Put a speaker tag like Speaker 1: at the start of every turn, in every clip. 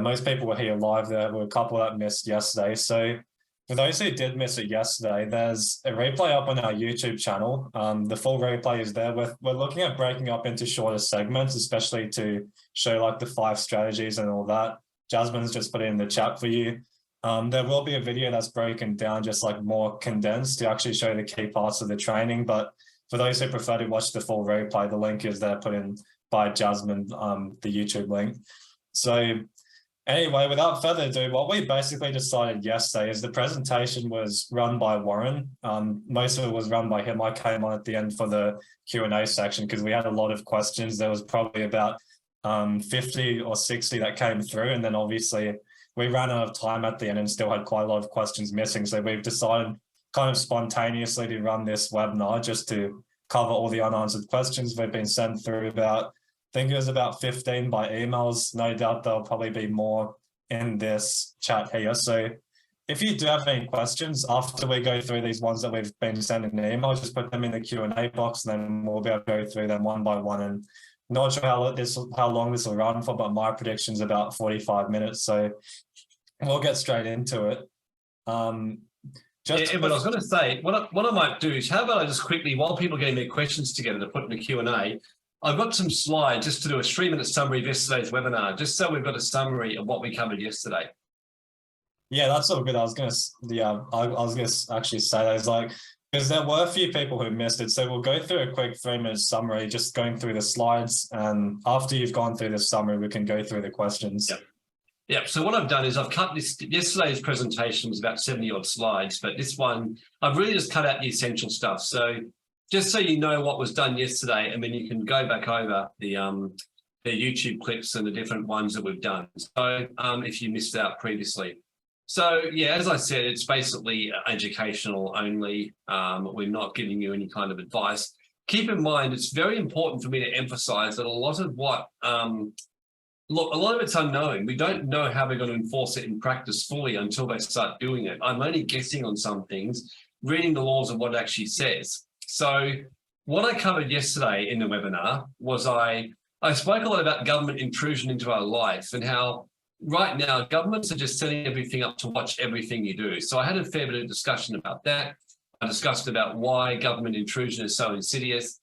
Speaker 1: most people were here live. There were a couple that missed yesterday. So for those who did miss it yesterday, there's a replay up on our YouTube channel. The full replay is there. We're looking at breaking up into shorter segments, especially to show like the 5 strategies and all that. Jasmine's just put it in the chat for you. There will be a video that's broken down, just like more condensed to actually show the key parts of the training. But for those who prefer to watch the full replay, the link is there put in by Jasmine, the YouTube link. So anyway, without further ado, what we basically decided yesterday is the presentation was run by Warren. Most of it was run by him. I came on at the end for the Q&A section because we had a lot of questions. There was probably about 50 or 60 that came through. And then obviously we ran out of time at the end and still had quite a lot of questions missing. So we've decided kind of spontaneously to run this webinar just to cover all the unanswered questions. We've been sent through about, I think it was about 15 by emails. No doubt there'll probably be more in this chat here. So if you do have any questions after we go through these ones that we've been sending in email, just put them in the Q&A box, and then we'll be able to go through them one by one. And not sure how long this will run for, but my prediction is about 45 minutes. So we'll get straight into it.
Speaker 2: But I was going to say, what I might do is, how about I just quickly, while people are getting their questions together to put in the Q&A, I've got some slides just to do a 3-minute summary of yesterday's webinar, just so we've got a summary of what we covered yesterday.
Speaker 1: Yeah, that's all good. I was going to actually say that, is like, because there were a few people who missed it. So we'll go through a quick 3-minute summary, just going through the slides. And after you've gone through the summary, we can go through the questions.
Speaker 2: Yep. So what I've done is I've cut this. Yesterday's presentation was about 70 odd slides, but this one, I've really just cut out the essential stuff. So just so you know what was done yesterday, and then you can go back over the YouTube clips and the different ones that we've done. So if you missed out previously. So yeah, as I said, it's basically educational only. We're not giving you any kind of advice. Keep in mind, it's very important for me to emphasize that a lot of what, look, a lot of it's unknown. We don't know how we're going to enforce it in practice fully until they start doing it. I'm only guessing on some things, reading the laws of what it actually says. So what I covered yesterday in the webinar was I spoke a lot about government intrusion into our life and how right now governments are just setting everything up to watch everything you do. So I had a fair bit of discussion about that. I discussed about why government intrusion is so insidious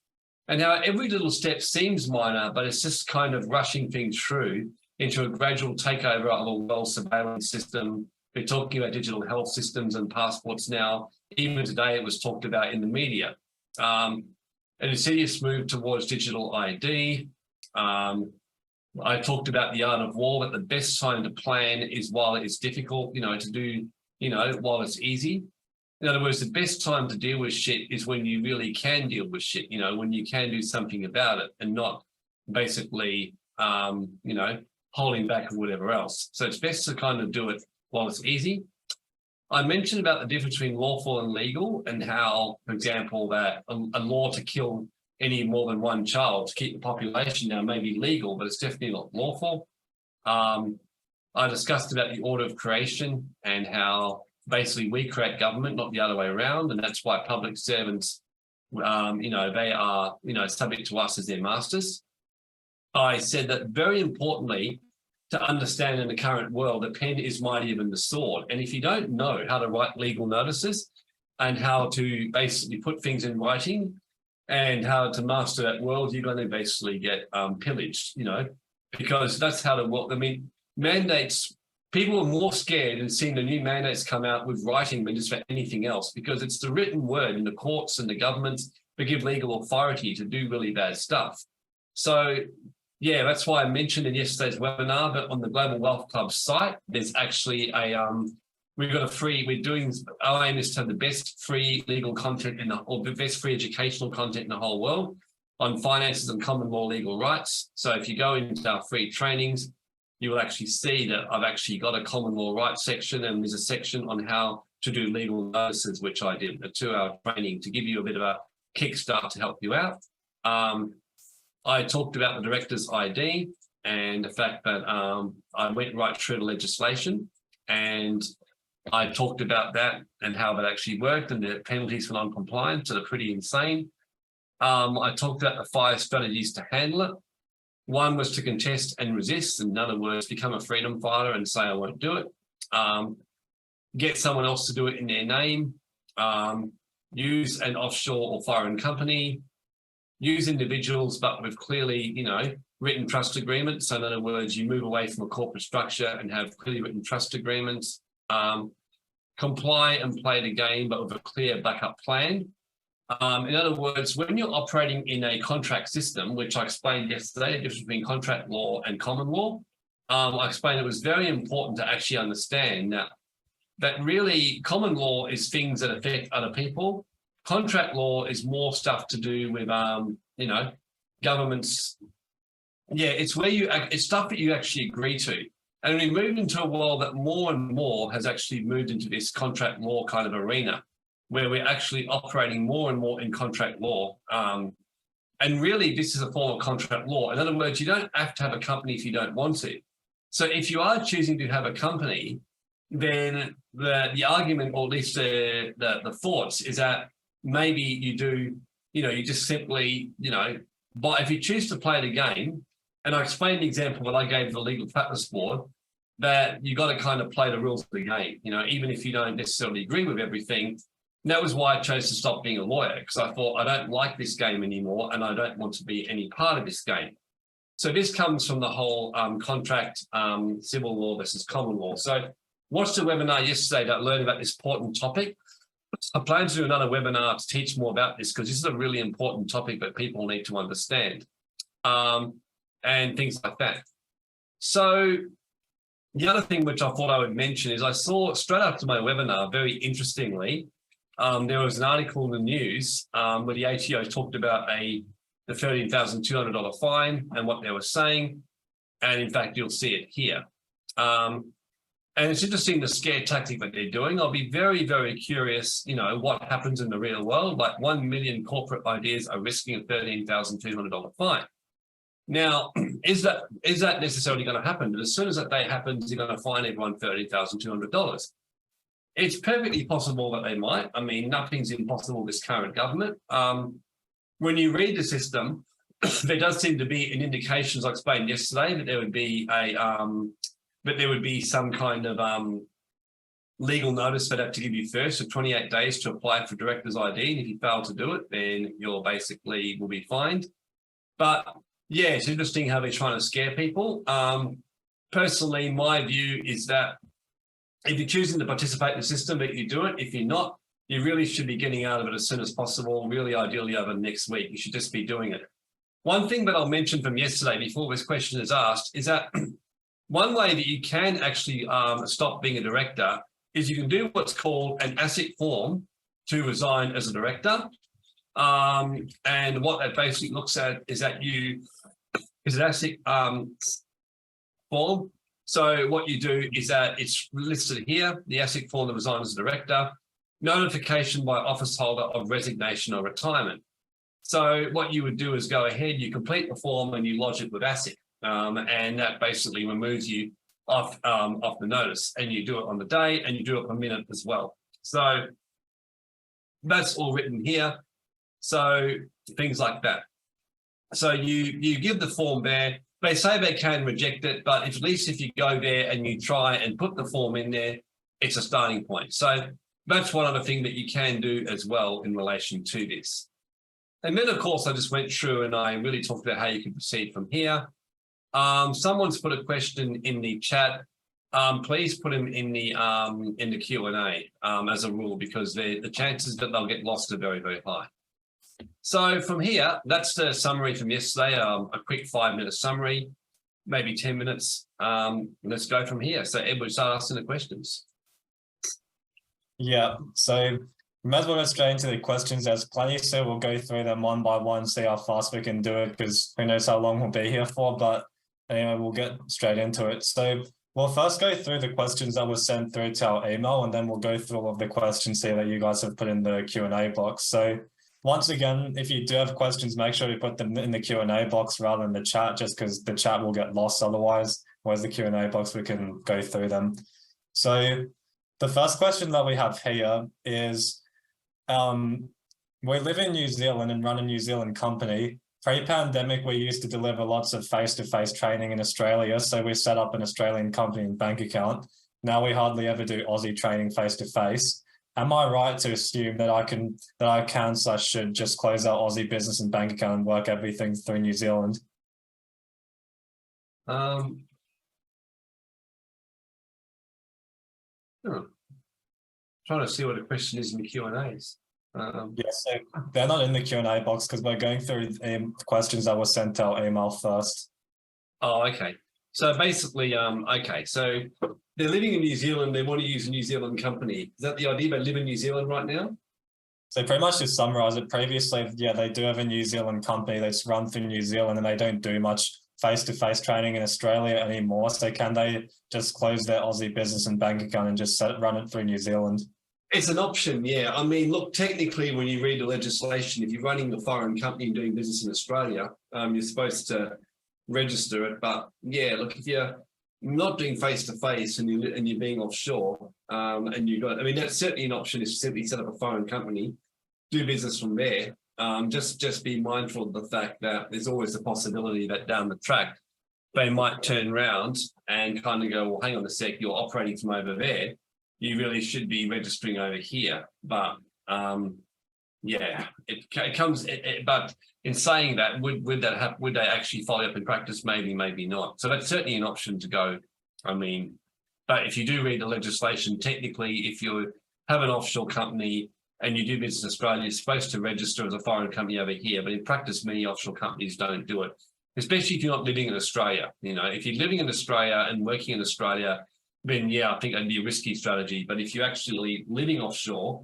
Speaker 2: and how every little step seems minor, but it's just kind of rushing things through into a gradual takeover of a world surveillance system. We're talking about digital health systems and passports now. Even today, it was talked about in the media. An insidious move towards digital ID. I talked about the art of war, that the best time to plan is while it's difficult, to do, while it's easy. In other words, the best time to deal with shit is when you really can deal with shit, when you can do something about it and not basically, holding back or whatever else. So it's best to kind of do it while it's easy. I mentioned about the difference between lawful and legal and how, for example, that a law to kill any more than one child to keep the population down may be legal, but it's definitely not lawful. I discussed about the order of creation and how basically we create government, not the other way around. And that's why public servants, they are, subject to us as their masters. I said that very importantly, to understand in the current world, the pen is mightier than the sword. And if you don't know how to write legal notices and how to basically put things in writing and how to master that world, you're going to basically get pillaged, because that's how the world, mandates, people are more scared in seeing the new mandates come out with writing than just for anything else, because it's the written word in the courts and the governments that give legal authority to do really bad stuff. So yeah, that's why I mentioned in yesterday's webinar, but on the Global Wealth Club site, there's actually our aim is to have the best free legal content or the best free educational content in the whole world on finances and common law legal rights. So if you go into our free trainings, you will actually see that I've actually got a common law rights section, and there's a section on how to do legal notices, which I did, a 2-hour training to give you a bit of a kickstart to help you out. I talked about the director's ID and the fact that I went right through the legislation, and I talked about that and how that actually worked and the penalties for non-compliance that are pretty insane. I talked about the 5 strategies to handle it. One was to contest and resist, in other words, become a freedom fighter and say, I won't do it. Get someone else to do it in their name. Use an offshore or foreign company. Use individuals, but with clearly, written trust agreements. So in other words, you move away from a corporate structure and have clearly written trust agreements. Comply and play the game, but with a clear backup plan. In other words, when you're operating in a contract system, which I explained yesterday, the difference between contract law and common law, I explained it was very important to actually understand that really common law is things that affect other people. Contract law is more stuff to do with, governments. Yeah, it's stuff that you actually agree to. And we moved into a world that more and more has actually moved into this contract law kind of arena, where we're actually operating more and more in contract law. And really, this is a form of contract law. In other words, you don't have to have a company if you don't want to. So if you are choosing to have a company, then the argument, or at least the thoughts, is that maybe you do, you just simply, but if you choose to play the game, and I explained the example that I gave the Legal Practice Board, that you got to kind of play the rules of the game, even if you don't necessarily agree with everything. And that was why I chose to stop being a lawyer, because I thought I don't like this game anymore and I don't want to be any part of this game. So this comes from the whole contract, civil law versus common law. So watched a webinar yesterday that learned about this important topic. I plan to do another webinar to teach more about this, because this is a really important topic that people need to understand, and things like that. So the other thing which I thought I would mention is I saw straight after my webinar, very interestingly, there was an article in the news where the ATO talked about the $13,200 fine and what they were saying. And in fact, you'll see it here. And it's interesting, the scare tactic that they're doing. I'll be very, very curious, what happens in the real world. Like 1 million corporate ideas are risking a $13,200 fine. Now, is that necessarily going to happen? But as soon as that day happens, you're going to fine everyone $30,200. It's perfectly possible that they might. I mean, nothing's impossible with this current government. When you read the system, there does seem to be an indication, as I explained yesterday, that there would be some kind of legal notice they'd have to give you first, so 28 days to apply for director's ID. And if you fail to do it, then you're basically will be fined. But yeah, it's interesting how they're trying to scare people. Personally, my view is that if you're choosing to participate in the system, that you do it. If you're not, you really should be getting out of it as soon as possible, really ideally over next week. You should just be doing it. One thing that I'll mention from yesterday before this question is asked is that one way that you can actually stop being a director is you can do what's called an ASIC form to resign as a director. And what that basically looks at is that is an ASIC form. So what you do is that it's listed here, the ASIC form to resign as a director, notification by office holder of resignation or retirement. So what you would do is go ahead, you complete the form and you lodge it with ASIC. And that basically removes you off the notice, and you do it on the day and you do it per minute as well. So that's all written here. So things like that. So you give the form there. They say they can reject it, but at least if you go there and you try and put the form in there, it's a starting point. So that's one other thing that you can do as well in relation to this. And then, of course, I just went through and I really talked about how you can proceed from here. Someone's put a question in the chat. Please put them in the Q&A as a rule, because the chances that they'll get lost are very, very high. So from here, that's the summary from yesterday, a quick 5-minute summary, maybe 10 minutes. Let's go from here. So Edward, start asking the questions.
Speaker 1: Yeah, so we might as well go straight into the questions. There's plenty, so we'll go through them one by one, see how fast we can do it, because who knows how long we'll be here for, but anyway, we'll get straight into it. So we'll first go through the questions that were sent through to our email, and then we'll go through all of the questions here that you guys have put in the Q&A box. So once again, if you do have questions, make sure you put them in the Q&A box rather than the chat, just because the chat will get lost otherwise, whereas the Q&A box, we can go through them. So the first question that we have here is, we live in New Zealand and run a New Zealand company. Pre-pandemic, we used to deliver lots of face-to-face training in Australia, so we set up an Australian company and bank account. Now we hardly ever do Aussie training face-to-face. Am I right to assume that I can/should just close our Aussie business and bank account and work everything through New Zealand?
Speaker 2: Hmm. Trying to see what the question is in the Q&As.
Speaker 1: Yeah, so they're not in the Q&A box because we're going through questions that were sent to our email first.
Speaker 2: Oh, okay. So basically, okay, so they're living in New Zealand. They want to use a New Zealand company. Is that the idea? They live in New Zealand right now?
Speaker 1: So pretty much to summarize it, previously, yeah, they do have a New Zealand company that's run through New Zealand and they don't do much face-to-face training in Australia anymore. So can they just close their Aussie business and bank account and just run it through New Zealand?
Speaker 2: It's an option, yeah. I mean, look, technically, when you read the legislation, if you're running a foreign company and doing business in Australia, you're supposed to register it. But yeah, look, if you're not doing face-to-face and you're being offshore, and you've got, I mean, that's certainly an option is simply set up a foreign company, do business from there. Just be mindful of the fact that there's always the possibility that down the track, they might turn around and kind of go, well, hang on a sec, you're operating from over there. You really should be registering over here. But yeah, it comes, but in saying that, would that happen? Would they actually follow up in practice? Maybe, maybe not. So that's certainly an option to go. I mean, but if you do read the legislation, technically, if you have an offshore company and you do business in Australia, you're supposed to register as a foreign company over here. But in practice, many offshore companies don't do it, especially if you're not living in Australia. You know, if you're living in Australia and working in Australia, then yeah, I think that'd be a risky strategy. But if you're actually living offshore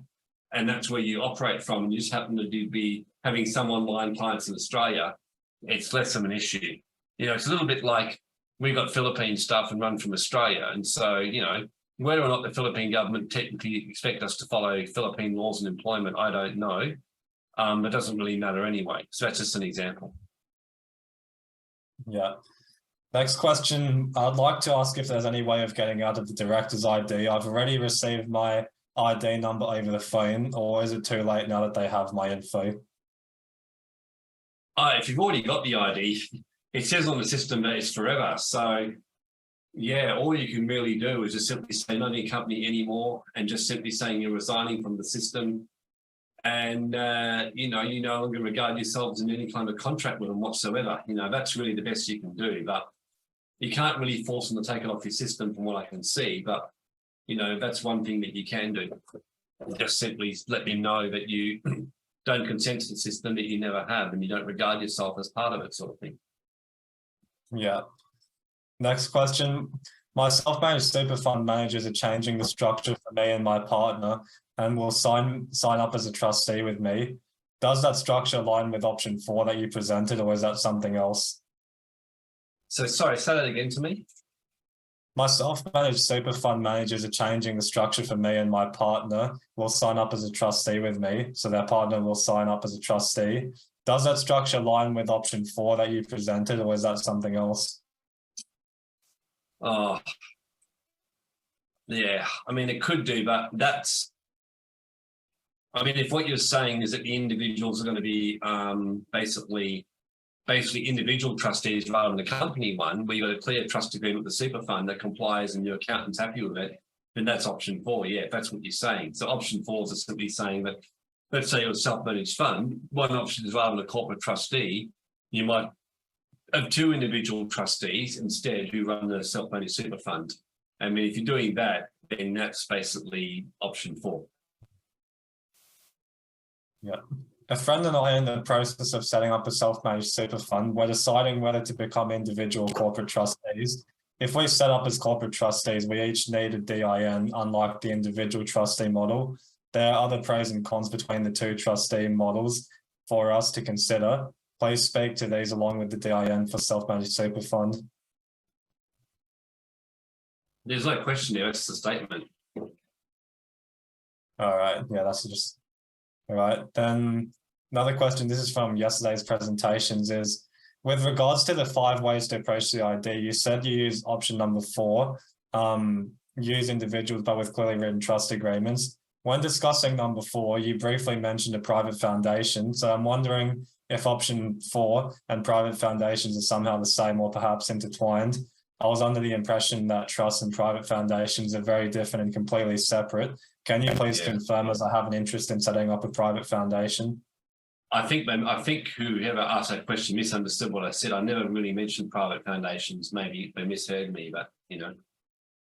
Speaker 2: and that's where you operate from and you just happen to be having some online clients in Australia, it's less of an issue. You know, it's a little bit like we've got Philippine stuff and run from Australia. And so, you know, whether or not the Philippine government technically expect us to follow Philippine laws and employment, I don't know. It doesn't really matter anyway. So that's just an example.
Speaker 1: Yeah. Next question, I'd like to ask if there's any way of getting out of the director's ID. I've already received my ID number over the phone, or is it too late now that they have my info?
Speaker 2: If you've already got the ID, it says on the system that it's forever. So yeah, all you can really do is just simply say not in company anymore and just simply saying you're resigning from the system. And, you know, you no longer regard yourselves in any kind of contract with them whatsoever. You know, that's really the best you can do. But you can't really force them to take it off your system from what I can see. But, you know, that's one thing that you can do. Just simply let them know that you don't consent to the system, that you never have, and you don't regard yourself as part of it, sort of thing.
Speaker 1: Yeah. Next question. My self-managed super fund managers are changing the structure for me and my partner and will sign up as a trustee with me. Does that structure align with option 4 that you presented, or is that something else?
Speaker 2: So sorry, say that again to me.
Speaker 1: My self-managed super fund managers are changing the structure for me and my partner will sign up as a trustee with me. So their partner will sign up as a trustee. Does that structure align with option 4 that you presented, or is that something else?
Speaker 2: Oh, yeah, I mean, it could do, but that's, I mean, if what you're saying is that the individuals are going to be basically individual trustees rather than the company one, where you've got a clear trust agreement with the super fund that complies and your accountant's happy with it, then that's option 4. Yeah, if that's what you're saying. So option 4 is simply saying that, let's say you're a self-managed fund, one option is rather than a corporate trustee, you might have 2 individual trustees instead who run the self-managed super fund. I mean, if you're doing that, then that's basically option 4.
Speaker 1: Yeah. A friend and I are in the process of setting up a self-managed super fund. We're deciding whether to become individual corporate trustees. If we set up as corporate trustees, we each need a DIN, unlike the individual trustee model. There are other pros and cons between the 2 trustee models for us to consider. Please speak to these along with the DIN for self-managed super fund.
Speaker 2: There's no question there, it's a statement.
Speaker 1: All right, yeah, that's just... All right, then another question, this is from yesterday's presentations, is with regards to the 5 ways to approach the ID, you said you use option number 4, use individuals but with clearly written trust agreements. When discussing number 4, you briefly mentioned a private foundation. So I'm wondering, if option 4 and private foundations are somehow the same or perhaps intertwined. I was under the impression that trusts and private foundations are very different and completely separate. Can you please confirm, as I have an interest in setting up a private foundation?
Speaker 2: I think whoever asked that question misunderstood what I said. I never really mentioned private foundations. Maybe they misheard me, but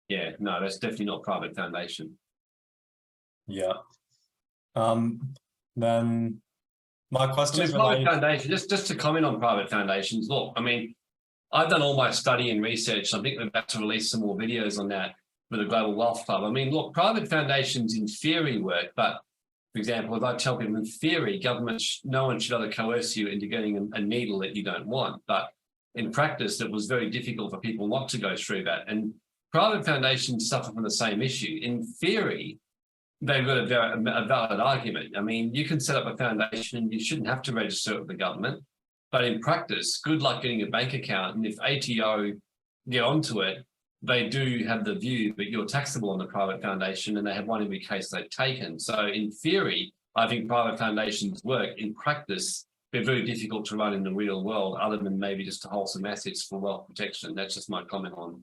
Speaker 2: yeah, no, that's definitely not private foundation.
Speaker 1: Yeah. Then my question is
Speaker 2: private
Speaker 1: related.
Speaker 2: Foundation, just to comment on private foundations. Look, I mean, I've done all my study and research. I think we're about to release some more videos on that for the Global Wealth Club. I mean, look, private foundations in theory work, but for example, if I tell people in theory, no one should ever coerce you into getting a needle that you don't want. But in practice, it was very difficult for people not to go through that. And private foundations suffer from the same issue. In theory, they've got a valid argument. I mean, you can set up a foundation and you shouldn't have to register it with the government. But in practice, good luck getting a bank account. And if ATO get onto it, they do have the view that you're taxable on the private foundation, and they have won every case they've taken. So in theory, I think private foundations work. In practice, they're very difficult to run in the real world, other than maybe just to hold some assets for wealth protection. That's just my comment on.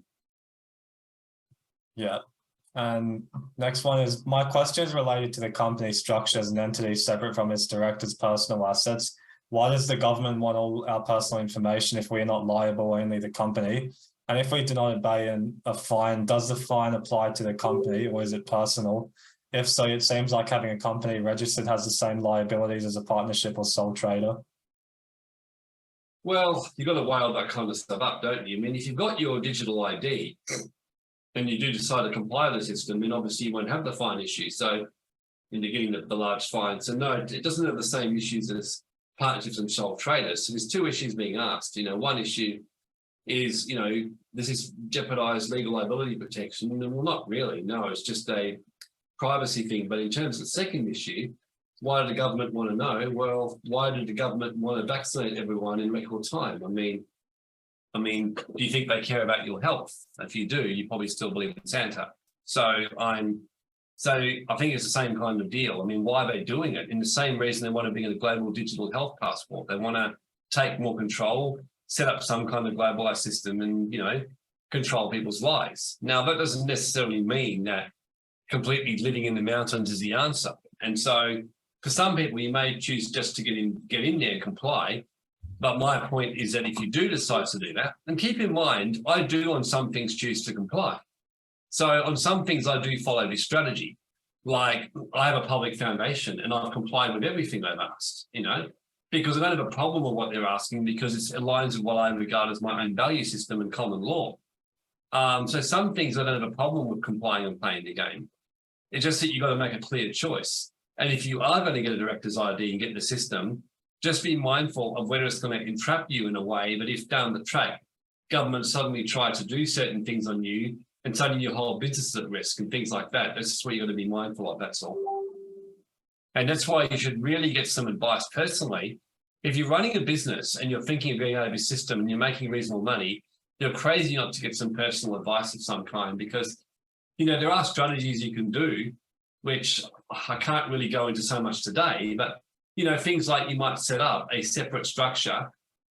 Speaker 1: Yeah. And next one is, my question is related to the company structure as an entity separate from its directors' personal assets. Why does the government want all our personal information if we're not liable, only the company? And if we do not obey a fine, does the fine apply to the company or is it personal? If so, it seems like having a company registered has the same liabilities as a partnership or sole trader.
Speaker 2: Well, you've got to weigh all that kind of stuff up, don't you? I mean, if you've got your digital ID and you do decide to comply with the system, then obviously you won't have the fine issue. So into getting the large fine. So no, it doesn't have the same issues as partnerships and sole traders. So there's two issues being asked. One issue is, does this jeopardize legal liability protection? Well, not really. No, it's just a privacy thing. But in terms of the second issue, why did the government want to know? Well, why did the government want to vaccinate everyone in record time? I mean, do you think they care about your health? If you do, you probably still believe in Santa. So I think it's the same kind of deal. I mean, why are they doing it? In the same reason they want to bring in a global digital health passport. They want to take more control, set up some kind of globalized system and, control people's lives. Now, that doesn't necessarily mean that completely living in the mountains is the answer. And so for some people, you may choose just to get in there and comply. But my point is that if you do decide to do that, and keep in mind, I do on some things choose to comply. So on some things, I do follow this strategy. Like I have a public foundation and I've complied with everything they've asked, because I don't have a problem with what they're asking because it aligns with what I regard as my own value system and common law. So some things I don't have a problem with complying and playing the game. It's just that you've got to make a clear choice. And if you are going to get a director's ID and get the system, just be mindful of whether it's going to entrap you in a way that if down the track, government suddenly try to do certain things on you and suddenly your whole business is at risk and things like that. That's just what you've got to be mindful of, that's all. And that's why you should really get some advice personally. If you're running a business and you're thinking of getting out of your system and you're making reasonable money, you're crazy not to get some personal advice of some kind because, there are strategies you can do, which I can't really go into so much today, but things like you might set up a separate structure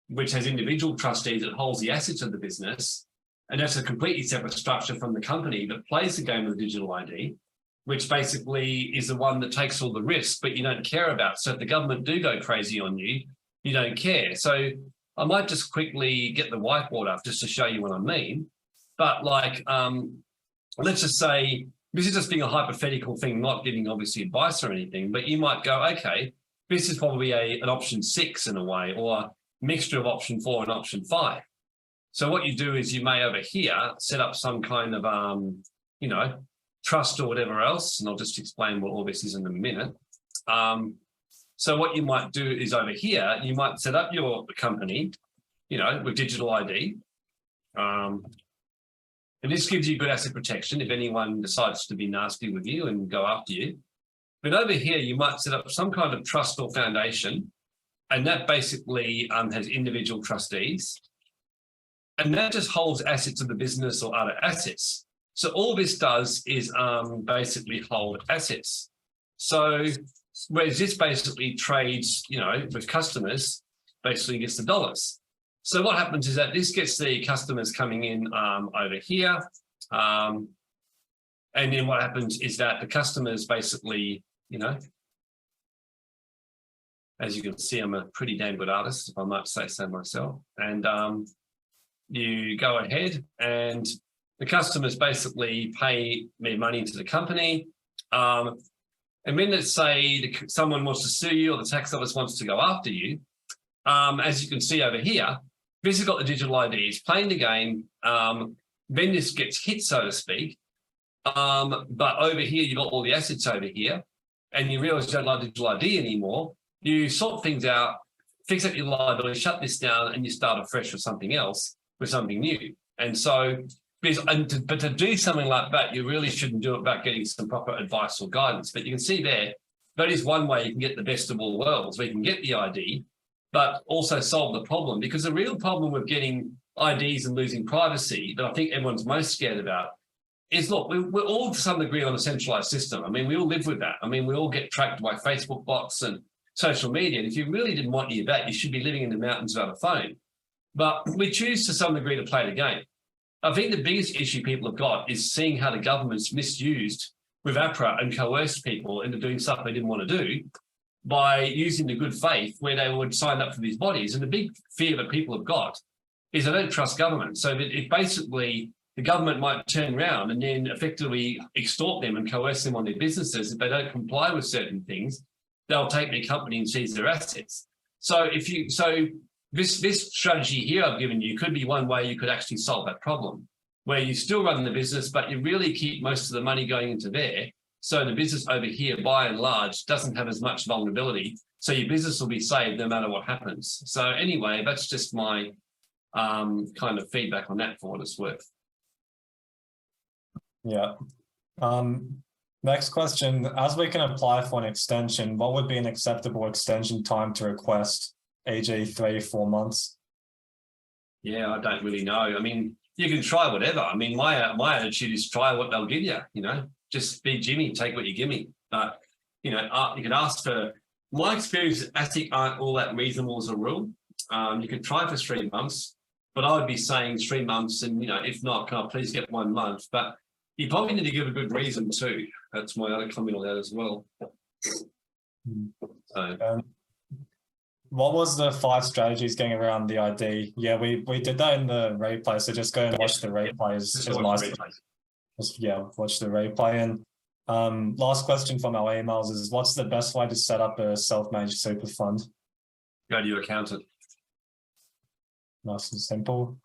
Speaker 2: which has individual trustees that holds the assets of the business, and that's a completely separate structure from the company that plays the game of the digital ID, which basically is the one that takes all the risk, but you don't care about. So if the government do go crazy on you, you don't care. So I might just quickly get the whiteboard up just to show you what I mean. But let's just say, this is just being a hypothetical thing, not giving obviously advice or anything, but you might go, okay, this is probably an option 6 in a way, or a mixture of option 4 and option 5. So what you do is you may over here set up some kind of, trust or whatever else, and I'll just explain what all this is in a minute. So what you might do is over here, you might set up your company, with digital ID. And this gives you good asset protection if anyone decides to be nasty with you and go after you. But over here, you might set up some kind of trust or foundation, and that basically has individual trustees. And that just holds assets of the business or other assets. So all this does is basically hold assets. So whereas this basically trades, with customers, basically gets the dollars. So what happens is that this gets the customers coming in over here. And then what happens is that the customers basically, you know, as you can see, I'm a pretty damn good artist, if I might say so myself. And you go ahead and the customers basically pay me money into the company. And then let's say someone wants to sue you or the tax office wants to go after you. As you can see over here, this has got the digital ID, it's playing the game. Then this gets hit, so to speak. But over here, you've got all the assets over here, and you realize you don't like digital ID anymore. You sort things out, fix up your liability, shut this down, and you start afresh with something else, with something new. And so, but to do something like that, you really shouldn't do it without getting some proper advice or guidance. But you can see there, that is one way you can get the best of all worlds, where you can get the ID, but also solve the problem. Because the real problem with getting IDs and losing privacy that I think everyone's most scared about is, look, we're all to some degree on a centralized system. I mean, we all live with that. I mean, we all get tracked by Facebook bots and social media. And if you really didn't want any of that, you should be living in the mountains without a phone. But we choose to some degree to play the game. I think the biggest issue people have got is seeing how the government's misused with APRA and coerced people into doing stuff they didn't want to do by using the good faith where they would sign up for these bodies. And the big fear that people have got is they don't trust government. So that if basically the government might turn around and then effectively extort them and coerce them on their businesses, if they don't comply with certain things, they'll take their company and seize their assets. So this strategy here I've given you could be one way you could actually solve that problem, where you still run the business, but you really keep most of the money going into there. So the business over here, by and large, doesn't have as much vulnerability. So your business will be saved no matter what happens. So anyway, that's just my kind of feedback on that for what it's worth.
Speaker 1: Yeah. Next question, as we can apply for an extension, what would be an acceptable extension time to request, e.g. 3-4 months?
Speaker 2: Yeah, I don't really know. I mean, you can try whatever. I mean, my attitude is try what they'll give you, you know, just be Jimmy, take what you give me. But, you know, you could ask for, my experience, ASIC aren't all that reasonable as a rule. You could try for 3 months, but I would be saying 3 months and, you know, if not, can I please get 1 month? But you probably need to give a good reason too. That's my other comment on that as well. So.
Speaker 1: What was the 5 strategies getting around the ID? Yeah, we did that in the replay, so just go and watch the replay. Is nice. Just, yeah, watch the replay. And last question from our emails is, what's the best way to set up a self-managed super fund?
Speaker 2: Go to your accountant.
Speaker 1: Nice and simple.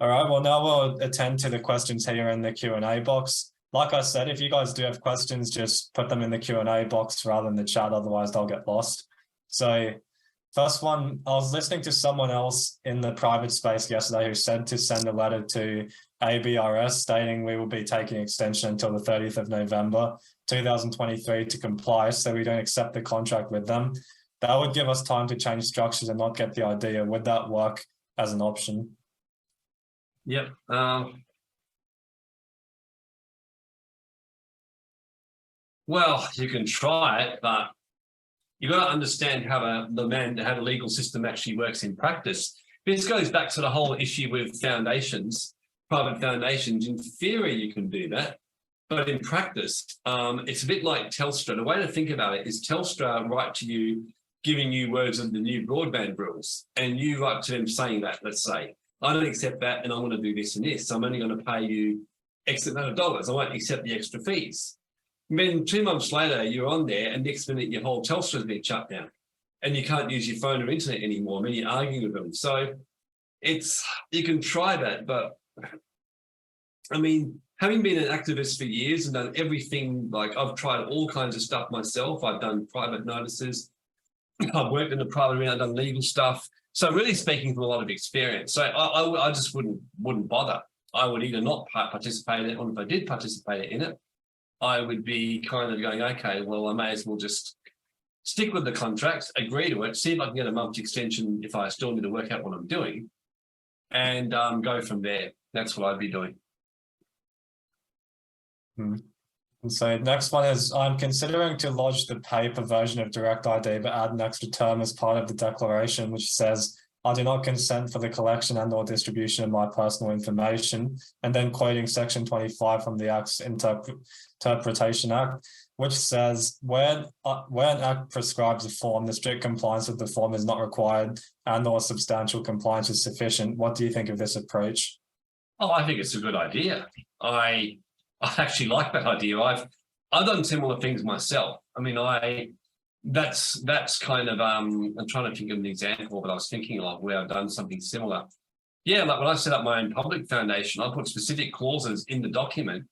Speaker 1: All right, well, now we'll attend to the questions here in the Q&A box. Like I said, if you guys do have questions, just put them in the Q&A box rather than the chat, otherwise they'll get lost. So first one, I was listening to someone else in the private space yesterday who said to send a letter to ABRS stating we will be taking extension until the 30th of November 2023 to comply, so we don't accept the contract with them. That would give us time to change structures and not get the idea. Would that work as an option?
Speaker 2: Yep. Well, you can try it, but you've got to understand how the legal system actually works in practice. This goes back to the whole issue with foundations, private foundations. In theory, you can do that, but in practice, it's a bit like Telstra. The way to think about it is Telstra write to you, giving you words of the new broadband rules, and you write to them saying that, let's say, I don't accept that, and I want to do this and this. I'm only going to pay you X amount of dollars. I won't accept the extra fees. And then 2 months later, you're on there, and next minute your whole Telstra's been shut down, and you can't use your phone or internet anymore. I mean, you're arguing with them. So you can try that, but I mean, having been an activist for years and done everything, like I've tried all kinds of stuff myself. I've done private notices. I've worked in the private arena, done legal stuff. So really speaking from a lot of experience. So I just wouldn't bother. I would either not participate in it, or if I did participate in it, I would be kind of going, okay, well, I may as well just stick with the contract, agree to it, see if I can get a month's extension if I still need to work out what I'm doing, and go from there. That's what I'd be doing.
Speaker 1: And so next one is, I'm considering to lodge the paper version of Direct ID, but add an extra term as part of the declaration, which says, I do not consent for the collection and or distribution of my personal information, and then quoting section 25 from the Act's Interpretation Act, which says, where an act prescribes a form, the strict compliance with the form is not required and or substantial compliance is sufficient. What do you think of this approach?
Speaker 2: Oh, I think it's a good idea. I actually like that idea. I've done similar things myself. I mean, that's kind of I'm trying to think of an example that I was thinking of where I've done something similar. Yeah, like when I set up my own public foundation, I put specific clauses in the document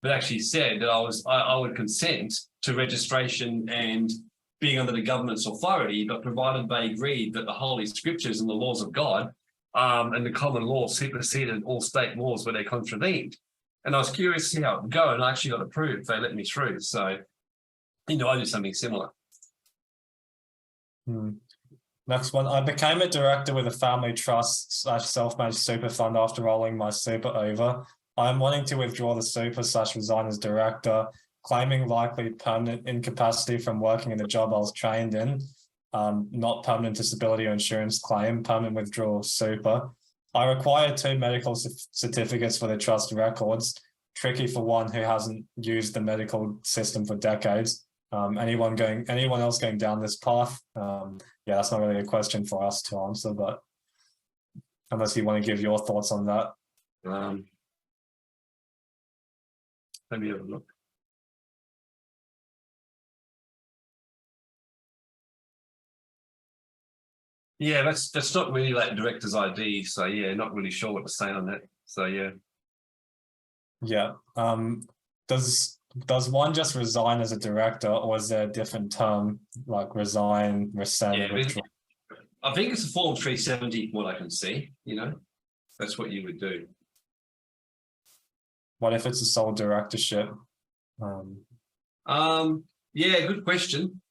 Speaker 2: that actually said that I would consent to registration and being under the government's authority, but provided they agreed that the Holy Scriptures and the laws of God and the common law superseded all state laws where they contravened. And I was curious to see how it would go, and I actually got approved. They let me through. So, I did something similar.
Speaker 1: Next one. I became a director with a family trust / self-managed super fund after rolling my super over. I am wanting to withdraw the super / resign as director, claiming likely permanent incapacity from working in the job I was trained in, not permanent disability or insurance claim, permanent withdrawal super. I require 2 medical certificates for the trust records. Tricky for one who hasn't used the medical system for decades. Anyone else going down this path? Yeah, that's not really a question for us to answer, but unless you want to give your thoughts on that.
Speaker 2: Let me have a look. Yeah, that's not really like director's ID. So yeah, not really sure what to say on that. So yeah.
Speaker 1: Yeah. Does one just resign as a director, or is there a different term like resign, rescind, withdraw?
Speaker 2: I think it's a Form 370, from what I can see. That's what you would do.
Speaker 1: What if it's a sole directorship?
Speaker 2: Yeah, good question.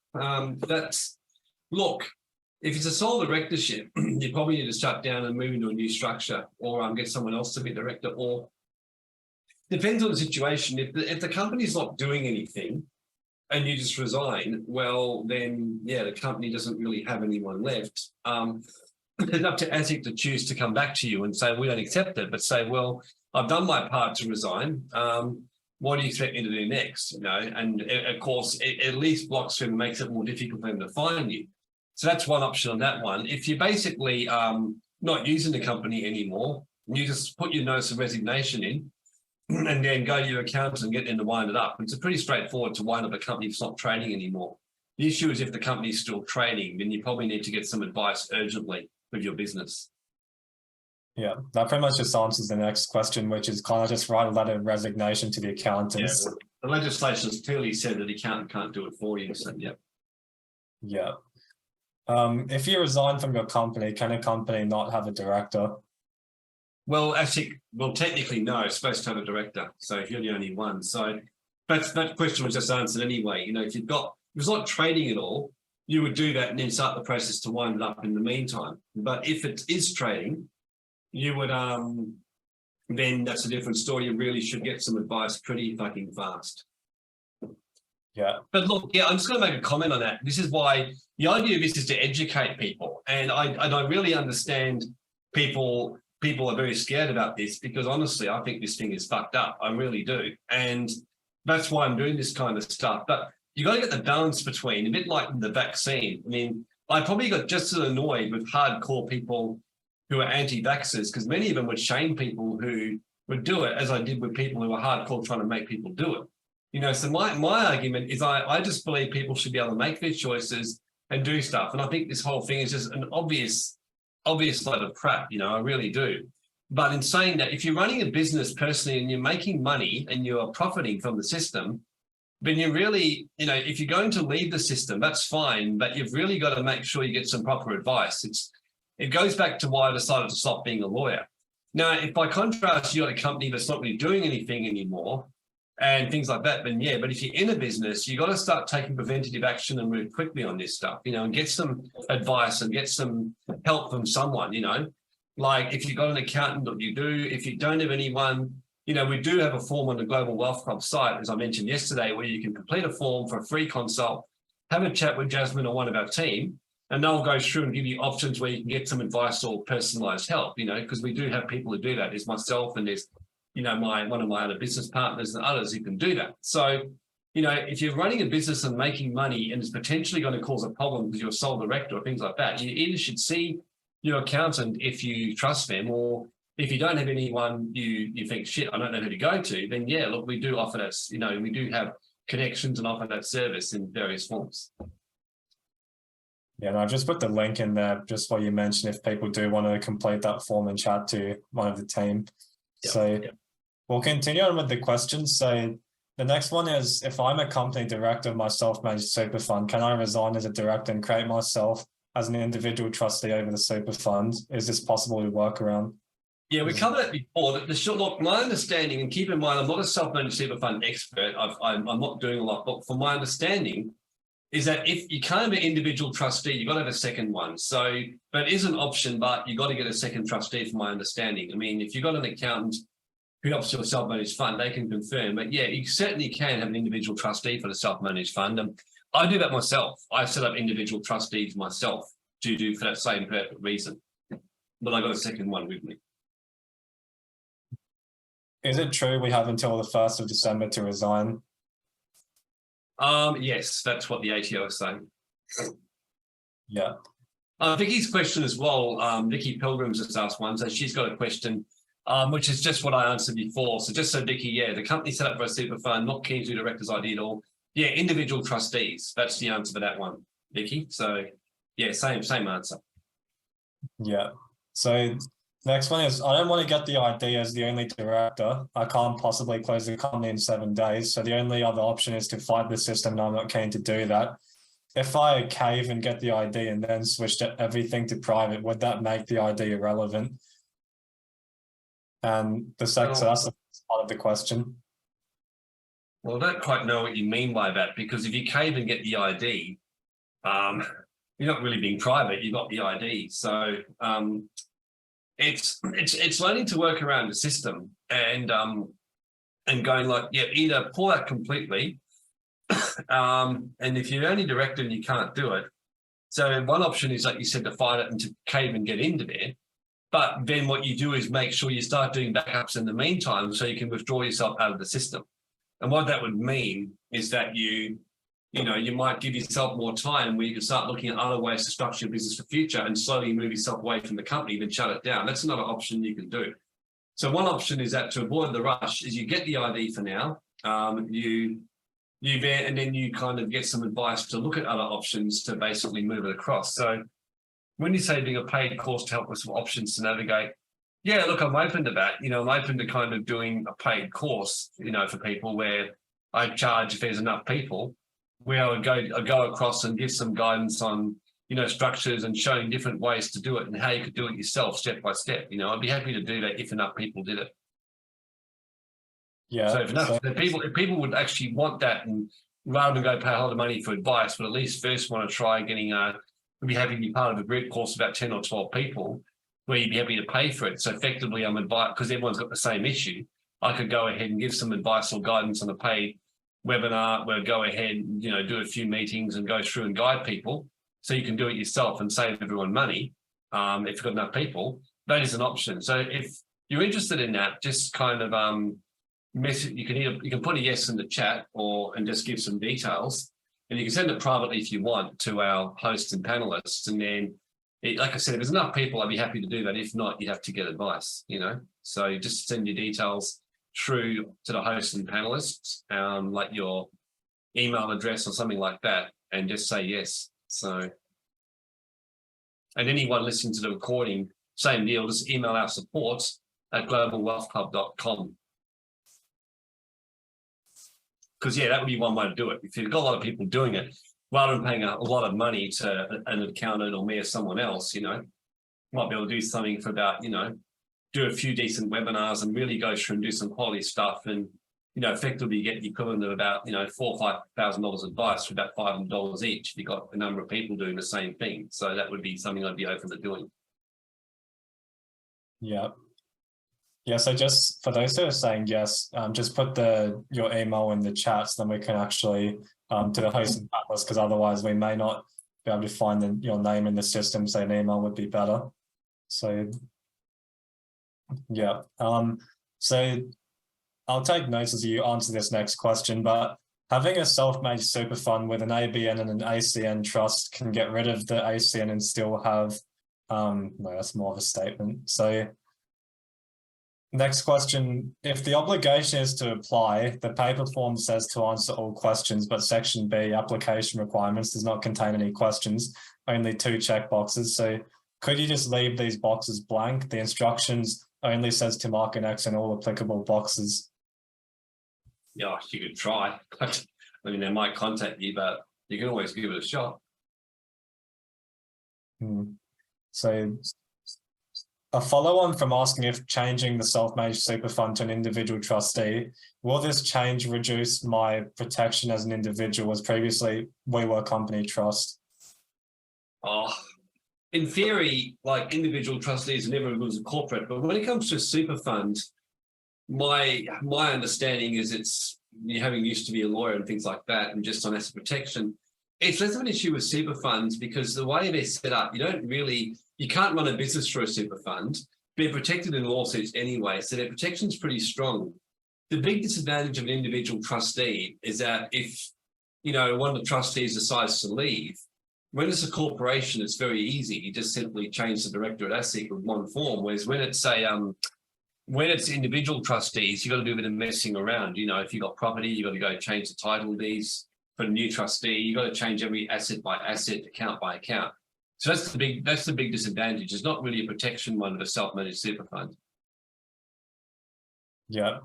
Speaker 2: Look, if it's a sole directorship, you probably need to shut down and move into a new structure, or get someone else to be director, or depends on the situation. If the company's not doing anything and you just resign, well, then, yeah, the company doesn't really have anyone left. It's up to ASIC to choose to come back to you and say, we don't accept it, but say, well, I've done my part to resign. What do you expect me to do next? And of course, it at least blocks them and makes it more difficult for them to find you. So that's one option on that one. If you're basically not using the company anymore, you just put your notice of resignation in, and then go to your accountant and get them to wind it up. It's pretty straightforward to wind up a company that's not trading anymore. The issue is if the company's still trading, then you probably need to get some advice urgently with your business.
Speaker 1: Yeah, that pretty much just answers the next question, which is kind of just write a letter of resignation to the accountants.
Speaker 2: Yeah, the legislation has clearly said that the accountant can't do it for you. So yeah.
Speaker 1: Yeah. If you resign from your company, can a company not have a director?
Speaker 2: Well, actually, technically, no. It's supposed to have a director. So if you're the only one, so that question was just answered anyway. If it's not trading at all, you would do that and then start the process to wind it up in the meantime. But if it is trading, you would then that's a different story. You really should get some advice pretty fucking fast.
Speaker 1: Yeah.
Speaker 2: But look, yeah, I'm just going to make a comment on that. This is why the idea of this is to educate people, and I really understand people are very scared about this, because honestly, I think this thing is fucked up. I really do. And that's why I'm doing this kind of stuff. But you got to get the balance between, a bit like the vaccine. I mean, I probably got just as annoyed with hardcore people who are anti-vaxxers, because many of them would shame people who would do it, as I did with people who were hardcore trying to make people do it. So my argument is I just believe people should be able to make their choices and do stuff. And I think this whole thing is just an obvious load of crap, I really do. But in saying that, if you're running a business personally and you're making money and you're profiting from the system, then you really, if you're going to leave the system, that's fine, but you've really got to make sure you get some proper advice. It goes back to why I decided to stop being a lawyer. Now, if by contrast, you're at a company that's not really doing anything anymore and things like that, then yeah, but if you're in a business, you got to start taking preventative action and move quickly on this stuff, and get some advice and get some help from someone, like if you've got an accountant, or you do, if you don't have anyone, we do have a form on the Global Wealth Club site, as I mentioned yesterday, where you can complete a form for a free consult, have a chat with Jasmine or one of our team, and they'll go through and give you options where you can get some advice or personalized help, because we do have people who do that. There's myself and there's, one of my other business partners and others who can do that. So, if you're running a business and making money and it's potentially going to cause a problem because you're a sole director or things like that, you either should see your accountant if you trust them, or if you don't have anyone you think, shit, I don't know who to go to, then yeah, look, we do offer that, we do have connections and offer that service in various forms.
Speaker 1: Yeah, and I've just put the link in there just what you mentioned if people do want to complete that form and chat to one of the team. We'll continue on with the questions. So the next one is, if I'm a company director of my self-managed super fund, can I resign as a director and create myself as an individual trustee over the super fund? Is this possible to work around?
Speaker 2: Yeah, we covered it before. Look, my understanding, and keep in mind, I'm not a self-managed super fund expert. I'm not doing a lot, but from my understanding, is that if you can't be an individual trustee, you've got to have a second one. So, but it is an option, but you've got to get a second trustee, from my understanding. I mean, if you've got an accountant who helps your self-managed fund, they can confirm. But yeah, you certainly can have an individual trustee for the self-managed fund. I do that myself. I set up individual trustees myself to do for that same perfect reason. But I got a second one with me.
Speaker 1: Is it true we have until the 1st of December to resign?
Speaker 2: Yes, that's what the ATO is saying.
Speaker 1: Yeah.
Speaker 2: Vicky's question as well, Vicky Pilgrim's just asked one, so she's got a question, which is just what I answered before. So just so Vicky, yeah, the company set up for a super fund, not keen to do director's ID at all. Yeah, individual trustees. That's the answer for that one, Vicky. So yeah, same answer.
Speaker 1: Yeah. So next one is, I don't want to get the ID as the only director. I can't possibly close the company in 7 days. So the only other option is to fight the system, and I'm not keen to do that. If I cave and get the ID and then switch everything to private, would that make the ID irrelevant? And so that's the first part of the question.
Speaker 2: Well, I don't quite know what you mean by that, because if you cave and get the ID, you're not really being private. You've got the ID. So it's learning to work around the system and going like, yeah, either pull out completely, and if you're only director and you can't do it, so one option is, like you said, to fight it and to cave and get into there. But then what you do is make sure you start doing backups in the meantime, so you can withdraw yourself out of the system. And what that would mean is that you might give yourself more time where you can start looking at other ways to structure your business for future and slowly move yourself away from the company, then shut it down. That's another option you can do. So one option is that, to avoid the rush, is you get the ID for now, and then you kind of get some advice to look at other options to basically move it across. So when you say doing a paid course to help with some options to navigate, yeah, look, I'm open to that. I'm open to kind of doing a paid course, for people where I charge, if there's enough people, where I would go across and give some guidance on, structures and showing different ways to do it and how you could do it yourself step by step. I'd be happy to do that if enough people did it.
Speaker 1: Yeah.
Speaker 2: So if people would actually want that, and rather than go pay a lot of money for advice, but at least first want to try getting we'd be happy to be part of a group course of about 10 or 12 people, where you'd be happy to pay for it. So effectively, I'm advised, because everyone's got the same issue, I could go ahead and give some advice or guidance on a paid webinar where go ahead and, do a few meetings and go through and guide people, so you can do it yourself and save everyone money. If you've got enough people, that is an option. So if you're interested in that, just kind of message. You can put a yes in the chat and just give some details, and you can send it privately if you want to our hosts and panelists. And then, like I said, if there's enough people, I'd be happy to do that. If not, you'd have to get advice. So just send your details through to the hosts and panelists, like your email address or something like that, and just say yes. So, and anyone listening to the recording, same deal, just email our support at globalwealthclub.com. Because, yeah, that would be one way to do it. If you've got a lot of people doing it, rather than paying a lot of money to an accountant or me or someone else, might be able to do something for about, do a few decent webinars and really go through and do some quality stuff, and, effectively get the equivalent of about, $4,000 or $5,000 advice for about $500 each if you've got a number of people doing the same thing. So that would be something I'd be open to doing.
Speaker 1: Yeah. Yeah, so just for those who are saying yes, just put your email in the chat, so then we can actually do the hosting atlas, because otherwise we may not be able to find your name in the system, so an email would be better. So yeah, so I'll take notes as you answer this next question, but having a self-made super fund with an ABN and an ACN trust can get rid of the ACN and still have, no, that's more of a statement. So next question, if the obligation is to apply, the paper form says to answer all questions, but section B, application requirements, does not contain any questions, only 2 check boxes. So could you just leave these boxes blank? The instructions only says to mark an X in all applicable boxes.
Speaker 2: Yeah, you could try. I mean, they might contact you, but you can always give it a shot.
Speaker 1: So a follow-on from asking if changing the self-managed super fund to an individual trustee, will this change reduce my protection as an individual, as previously we were company trust?
Speaker 2: Oh, in theory, like individual trustees are never as good as a corporate, but when it comes to a super fund, my understanding is it's you having used to be a lawyer and things like that, and just on asset protection, it's less of an issue with super funds because the way they're set up, you can't run a business through a super fund. They're protected in lawsuits anyway, so their protection's pretty strong. The big disadvantage of an individual trustee is that if one of the trustees decides to leave, when it's a corporation, it's very easy. You just simply change the director at ASIC with one form, whereas when it's individual trustees, you've got to do a bit of messing around. If you've got property, you've got to go change the title deeds for the new trustee. You've got to change every asset by asset, account by account. So that's the big disadvantage. It's not really a protection one of a self-managed super fund.
Speaker 1: Yeah.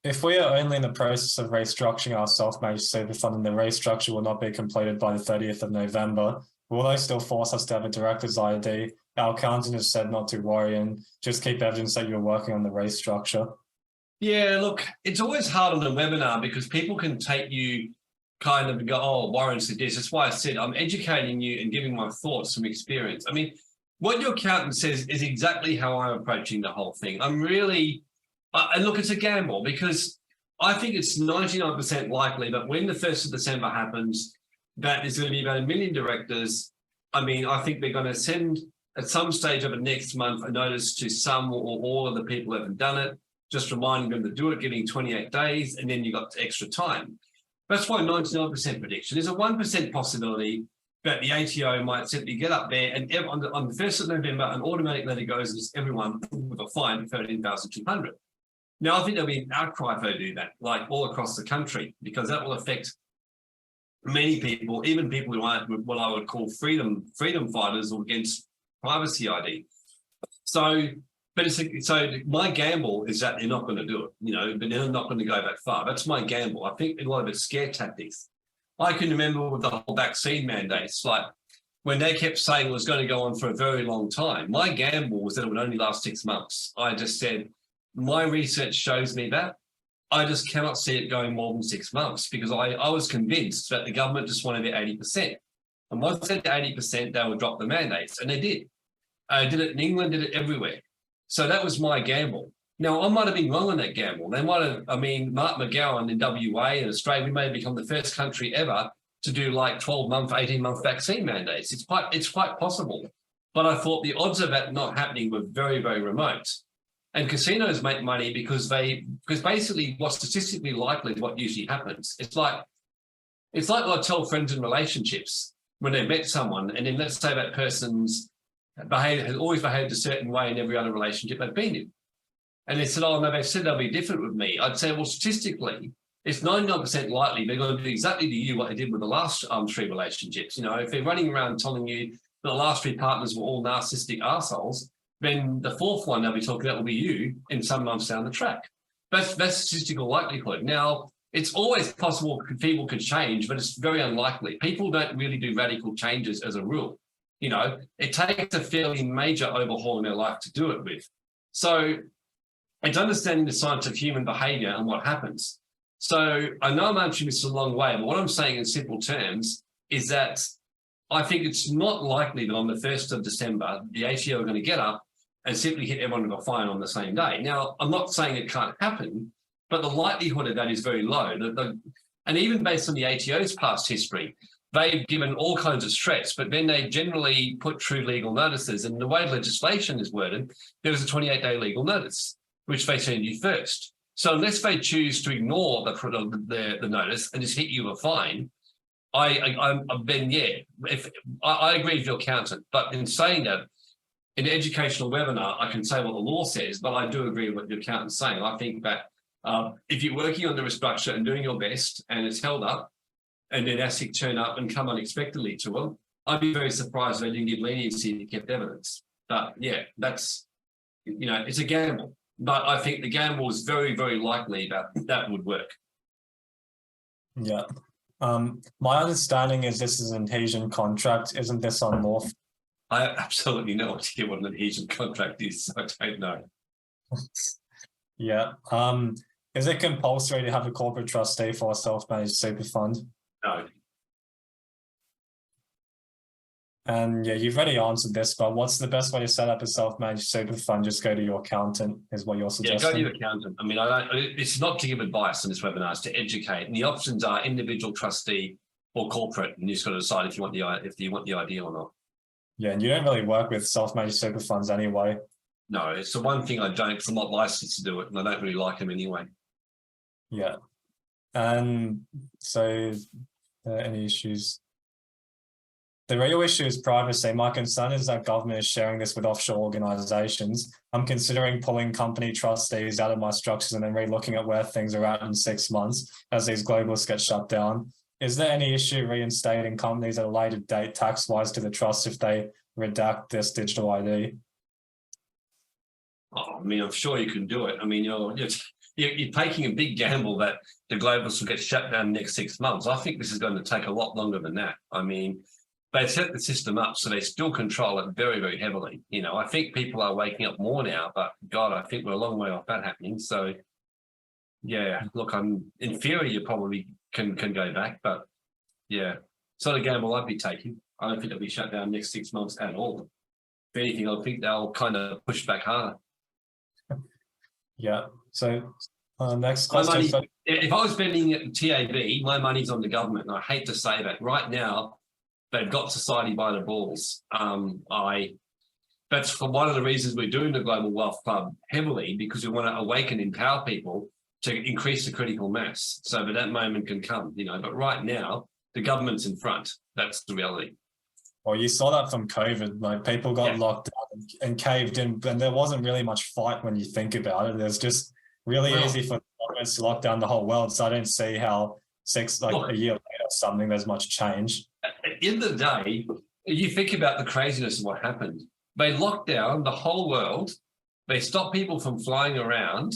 Speaker 1: If we are only in the process of restructuring our self-managed super fund and the restructure will not be completed by the 30th of November, will they still force us to have a director's ID? Our accountant has said not to worry and just keep evidence that you're working on the restructure.
Speaker 2: Yeah, look, it's always hard on a webinar because people can take you kind of go, oh, Warren said this. That's why I said I'm educating you and giving my thoughts from experience. I mean, what your accountant says is exactly how I'm approaching the whole thing. I'm really, and look, it's a gamble because I think it's 99% likely that when the 1st of December happens, that there's going to be about 1 million directors. I mean, I think they're going to send at some stage of it next month a notice to some or all of the people who haven't done it, just reminding them to do it, giving 28 days, and then you got extra time. That's why 99% prediction. There's a 1% possibility that the ATO might simply get up there and on the 1st of November, an automatic letter goes to everyone with a fine of 13,200. Now, I think there'll be an outcry if they do that, like all across the country, because that will affect many people, even people who aren't what I would call freedom fighters or against privacy ID. So my gamble is that they're not going to do it, but they're not going to go that far. That's my gamble. I think a lot of it's scare tactics. I can remember with the whole vaccine mandates, like when they kept saying it was going to go on for a very long time, my gamble was that it would only last 6 months. I just said, my research shows me that. I just cannot see it going more than 6 months because I was convinced that the government just wanted their 80%. And once they did 80%, they would drop the mandates. And they did. Did it in England, did it everywhere. So that was my gamble. Now, I might have been wrong on that gamble. They might have, Mark McGowan in WA and Australia, we may have become the first country ever to do like 12-month, 18-month vaccine mandates. It's quite possible. But I thought the odds of that not happening were very, very remote. And casinos make money because basically what's statistically likely is what usually happens. It's like what I tell friends in relationships when they've met someone, and then let's say that person's has always behaved a certain way in every other relationship they've been in. And they said, oh, no, they've said they'll be different with me. I'd say, well, statistically, it's 99% likely they're going to do exactly to you what they did with the last 3 relationships. If they're running around telling you that the last 3 partners were all narcissistic assholes, then the 4th one they'll be talking about will be you in some months down the track. That's statistical likelihood. Now, it's always possible people could change, but it's very unlikely. People don't really do radical changes as a rule. It takes a fairly major overhaul in their life to do it with. So it's understanding the science of human behavior and what happens. So I know I'm answering this a long way, but what I'm saying in simple terms is that I think it's not likely that on the 1st of December, the ATO are going to get up and simply hit everyone with a fine on the same day. Now, I'm not saying it can't happen, but the likelihood of that is very low. And even based on the ATO's past history, they've given all kinds of threats, but then they generally put true legal notices. And the way legislation is worded, there was a 28-day legal notice, which they send you first. So unless they choose to ignore the notice and just hit you with a fine, I agree with your accountant. But in saying that, in an educational webinar, I can say what the law says, but I do agree with what your accountant's saying. I think that if you're working under a structure and doing your best and it's held up, and then ASIC turn up and come unexpectedly to them, I'd be very surprised if they didn't give leniency if kept evidence. But yeah, that's, it's a gamble. But I think the gamble is very, very likely that would work.
Speaker 1: Yeah. My understanding is this is an adhesion contract. Isn't this unlawful?
Speaker 2: I have absolutely no idea what an adhesion contract is. So I don't know.
Speaker 1: Yeah. Is it compulsory to have a corporate trustee for a self-managed super fund?
Speaker 2: No.
Speaker 1: And yeah, you've already answered this, but what's the best way to set up a self-managed super fund? Just go to your accountant, is what you're suggesting?
Speaker 2: Yeah, go to your accountant. I mean, it's not to give advice on this webinar, it's to educate. And the options are individual trustee or corporate, and you just got to decide if you want the idea or not.
Speaker 1: Yeah, and you don't really work with self-managed super funds anyway.
Speaker 2: No, it's the one thing I don't, because I'm not licensed to do it, and I don't really like them anyway.
Speaker 1: Yeah. And so, any issues? The real issue is privacy. My concern is that government is sharing this with offshore organizations. I'm considering pulling company trustees out of my structures and then re-looking at where things are at in 6 months as these globalists get shut down. Is there any issue reinstating companies at a later date tax-wise to the trust if they redact this digital ID?
Speaker 2: Oh, I mean, I'm sure you can do it. I mean, you're taking a big gamble that the globalists will get shut down in the next 6 months. I think this is going to take a lot longer than that. I mean, they set the system up so they still control it very, very heavily. I think people are waking up more now, but God, I think we're a long way off that happening. So yeah, look, in theory, you probably can go back, but yeah, it's not a gamble I'd be taking. I don't think they'll be shut down next 6 months at all. If anything, I think they'll kind of push back harder.
Speaker 1: Yeah. So next question.
Speaker 2: If I was spending at TAB, my money's on the government, and I hate to say that. Right now, they've got society by the balls. That's for one of the reasons we're doing the Global Wealth Club heavily, because we want to awaken and empower people to increase the critical mass so that moment can come, But right now, the government's in front. That's the reality.
Speaker 1: Well, you saw that from COVID. Like, people got locked down and caved in, and there wasn't really much fight when you think about it. There's just really easy for the governments to lock down the whole world. So I don't see how a year later or something, there's much change.
Speaker 2: At the end of the day, you think about the craziness of what happened. They locked down the whole world. They stopped people from flying around.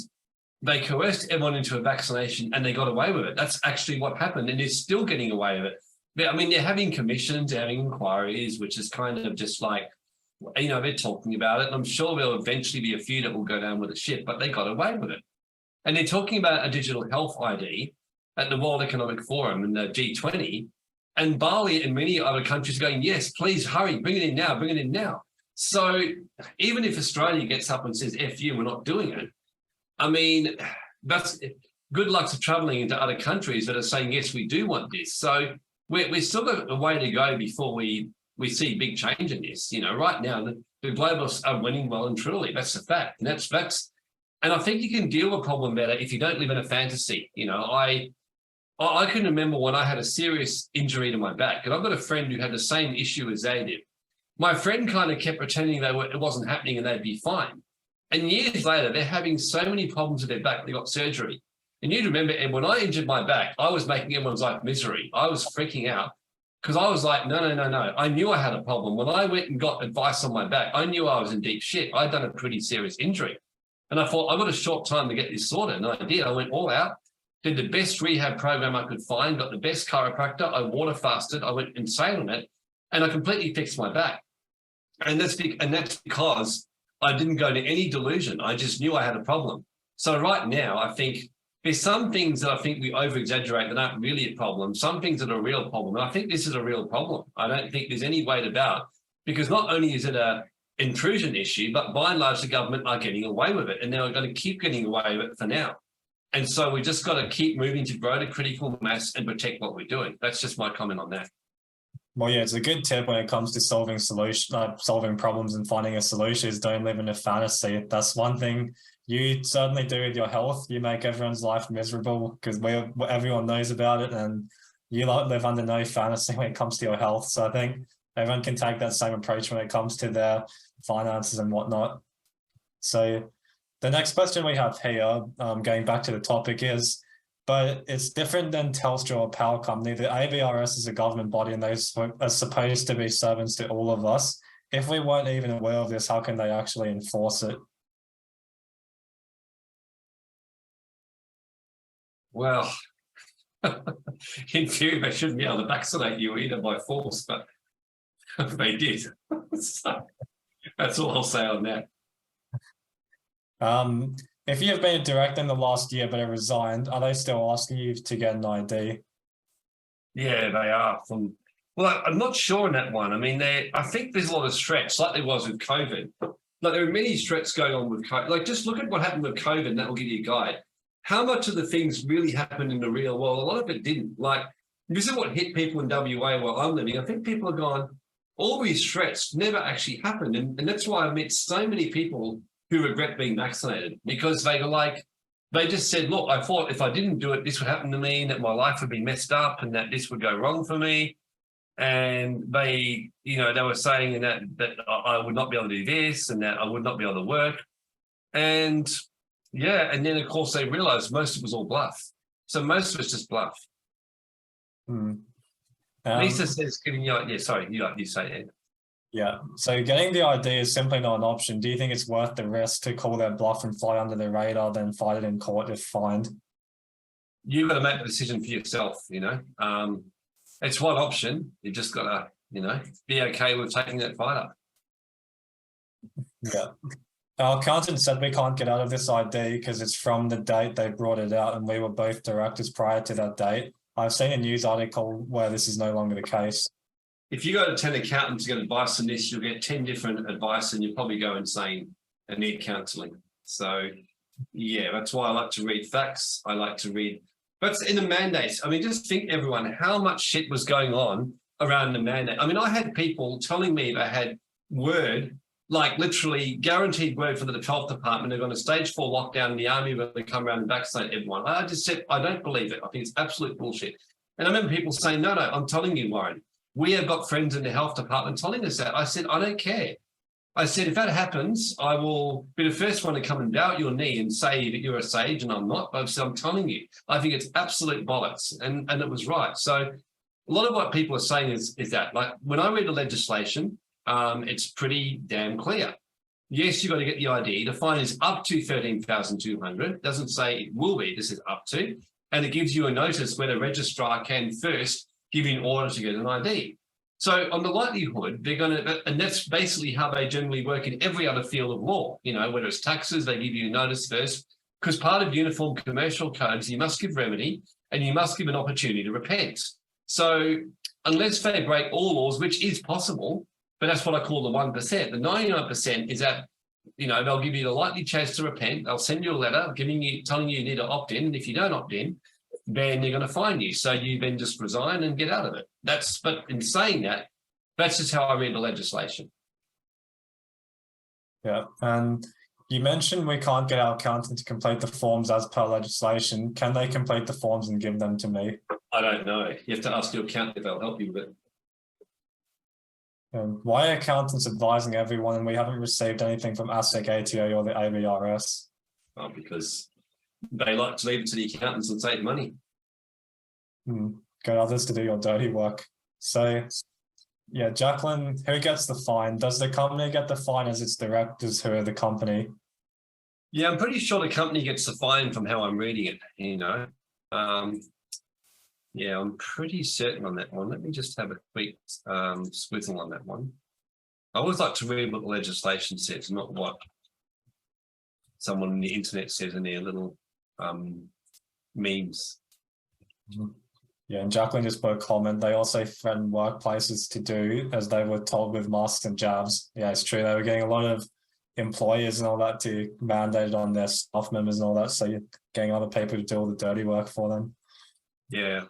Speaker 2: They coerced everyone into a vaccination, and they got away with it. That's actually what happened, and they're still getting away with it. I mean, they're having commissions, they're having inquiries, which is kind of just like, they're talking about it. And I'm sure there'll eventually be a few that will go down with the ship, but they got away with it. And they're talking about a digital health ID at the World Economic Forum and the G20. And Bali and many other countries are going, yes, please hurry, bring it in now, bring it in now. So even if Australia gets up and says, F you, we're not doing it, I mean, that's good luck to traveling into other countries that are saying, yes, we do want this. So we're still got a way to go before we see big change in this. Right now, the globalists are winning well and truly. That's a fact. And and I think you can deal with a problem better if you don't live in a fantasy. I can remember when I had a serious injury to my back, and I've got a friend who had the same issue as they did. My friend kind of kept pretending it wasn't happening and they'd be fine. And years later, they're having so many problems with their back, they got surgery. And you remember, Ed, when I injured my back, I was making everyone's life misery. I was freaking out because I was like, no. I knew I had a problem. When I went and got advice on my back, I knew I was in deep shit. I'd done a pretty serious injury. And I thought, I've got a short time to get this sorted. And I did. I went all out, did the best rehab program I could find, got the best chiropractor. I water fasted. I went insane on it, and I completely fixed my back. And that's because I didn't go to any delusion. I just knew I had a problem. So right now, I think there's some things that I think we over-exaggerate that aren't really a problem, some things that are a real problem. And I think this is a real problem. I don't think there's any way about it, because not only is it a intrusion issue, but by and large, the government are getting away with it, and they're going to keep getting away with it for now. And so we just got to keep moving to grow to critical mass and protect what we're doing. That's just my comment on that.
Speaker 1: Well, yeah, it's a good tip when it comes to solving problems and finding a solution is don't live in a fantasy. That's one thing you certainly do with your health. You make everyone's life miserable because everyone knows about it, and you live under no fantasy when it comes to your health. So I think everyone can take that same approach when it comes to their finances and whatnot. So the next question we have here, going back to the topic is, but it's different than Telstra or Power Company. The ABRS is a government body and they are supposed to be servants to all of us. If we weren't even aware of this, how can they actually enforce it?
Speaker 2: Well, in theory, they shouldn't be able to vaccinate you either by force, but they did. So that's all I'll say on that.
Speaker 1: If you've been a director in the last year but have resigned, are they still asking you to get an ID?
Speaker 2: Yeah, they are. Well, I'm not sure on that one. I mean, I think there's a lot of stretch, like there was with COVID. Like there are many stretches going on with COVID. Like just look at what happened with COVID, and that will give you a guide. How much of the things really happened in the real world? A lot of it didn't. Like this is what hit people in WA where I'm living. I think people are going, all these threats never actually happened. And that's why I've met so many people who regret being vaccinated, because they were like, they just said, look, I thought if I didn't do it, this would happen to me, and that my life would be messed up and that this would go wrong for me. And they, they were saying that I would not be able to do this and that I would not be able to work. And yeah, and then of course they realized most of it was all bluff. So most of it's just bluff. Lisa says, sorry, you say it.
Speaker 1: Yeah, so getting the ID is simply not an option. Do you think it's worth the risk to call their bluff and fly under the radar, then fight it in court if fined?
Speaker 2: You've got to make the decision for yourself, It's one option. You just got to, be okay with taking that fight up.
Speaker 1: Yeah. Our accountant said we can't get out of this ID because it's from the date they brought it out, and we were both directors prior to that date. I've seen a news article where this is no longer the case. If
Speaker 2: you go to 10 accountants to get advice on this, you'll get 10 different advice and you'll probably go insane and need counselling. So, yeah, that's why I like to read facts. I like to read. But in the mandates, I mean, just think, everyone, how much shit was going on around the mandate. I mean, I had people telling me they had word, like literally guaranteed word from the health department. They're going to stage 4 lockdown in the army where they come around and vaccinate everyone. I just said, I don't believe it. I think it's absolute bullshit. And I remember people saying, no, I'm telling you, Warren, we have got friends in the health department telling us that. I said, I don't care. I said, if that happens, I will be the first one to come and bow at your knee and say that you're a sage, and I'm not. But I said, I'm telling you, I think it's absolute bollocks. And it was right. So a lot of what people are saying is that, like, when I read the legislation, it's pretty damn clear. Yes, you've got to get the ID. The fine is up to 13,200. It doesn't say it will be. This is up to. And it gives you a notice where the registrar can first give you an order to get an ID. So on the likelihood, they're going to, and that's basically how they generally work in every other field of law, whether it's taxes, they give you a notice first, because part of uniform commercial codes, you must give remedy and you must give an opportunity to repent. So unless they break all laws, which is possible, but that's what I call the 1%. The 99% is that, they'll give you the likely chance to repent. They'll send you a letter telling you need to opt in. And if you don't opt in, then they're going to fine you. So you then just resign and get out of it. But in saying that, that's just how I read the legislation. Yeah. And you mentioned we can't get our accountant to complete the forms as per legislation. Can they complete the forms and give them to me? I don't know. You have to ask your accountant if they'll help you with it. Why are accountants advising everyone and we haven't received anything from ASIC, ATO or the ABRS? Oh, because they like to leave it to the accountants and save money. Get others to do your dirty work. So, yeah, Jacqueline, who gets the fine? Does the company get the fine as its directors who are the company? Yeah, I'm pretty sure the company gets the fine from how I'm reading it, yeah, I'm pretty certain on that one. Let me just have a quick squizzle on that one. I always like to read what the legislation says, not what someone on the internet says in their little memes.
Speaker 1: Yeah, and Jacqueline just put a comment. They also threatened workplaces to do as they were told with masks and jabs. Yeah, it's true. They were getting a lot of employers and all that to mandate it on their staff members and all that. So you're getting other people to do all the dirty work for them.
Speaker 2: Yeah.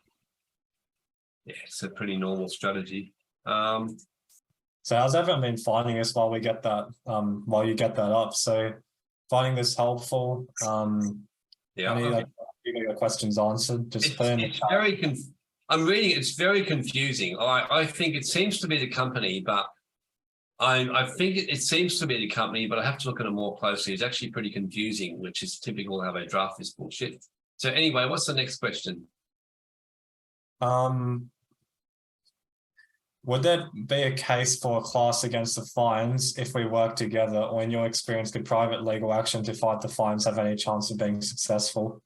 Speaker 2: Yeah, it's a pretty normal strategy.
Speaker 1: So how's everyone been finding this while we get that, while you get that up? So finding this helpful?
Speaker 2: Yeah.
Speaker 1: Any like your questions answered? Just put in the
Speaker 2: It's
Speaker 1: chat.
Speaker 2: very I'm reading it, it's very confusing. I think it seems to be the company, but I think it seems to be the company, but I have to look at it more closely. It's actually pretty confusing, which is typical how they draft this bullshit. So anyway, what's the next question?
Speaker 1: Would there be a case for a class against the fines if we work together, or in your experience, could private legal action to fight the fines have any chance of being successful?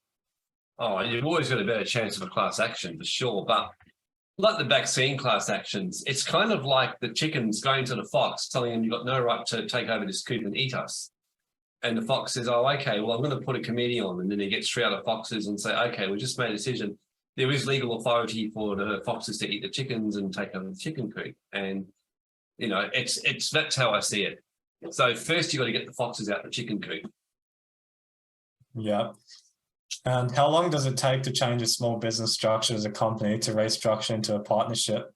Speaker 2: Oh, you've always got a better chance of a class action for sure, but like the vaccine class actions, it's kind of like the chickens going to the fox, telling him you've got no right to take over this coop and eat us. And the fox says, oh, okay, well, I'm going to put a committee on. And then he gets 3 other foxes and say, okay, we just made a decision. There is legal authority for the foxes to eat the chickens and take over the chicken coop. And, you know, that's how I see it. So first you got to get the foxes out the chicken coop.
Speaker 1: Yeah. And how long does it take to change a small business structure as a company to restructure into a partnership?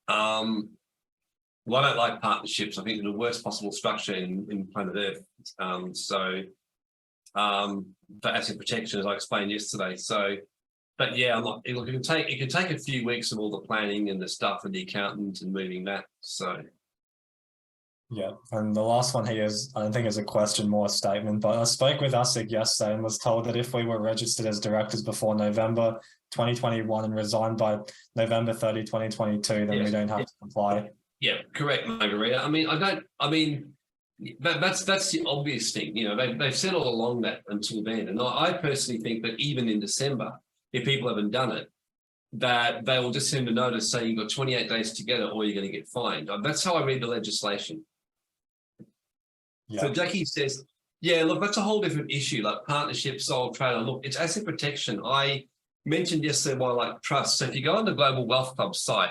Speaker 2: Well, I don't like partnerships. I think they're the worst possible structure in planet Earth. For asset protection, as I explained yesterday. So, but yeah, look, it can take a few weeks of all the planning and the stuff and the accountant and moving that. So,
Speaker 1: yeah, and the last one here is, I don't think is a question, more a statement, but I spoke with ASIC yesterday and was told that if we were registered as directors before November 2021 and resigned by November 30, 2022, then we don't have to comply.
Speaker 2: Yeah, correct, Margarita. That's the obvious thing. You know, they've said all along that until then. And I personally think that even in December, if people haven't done it, that they will just send a notice saying you've got 28 days together or you're going to get fined. That's how I read the legislation. Yeah. So Jackie says, yeah, look, that's a whole different issue, like partnership, sole trader. Look, it's asset protection. I mentioned yesterday why I like trust. So if you go on the Global Wealth Club site,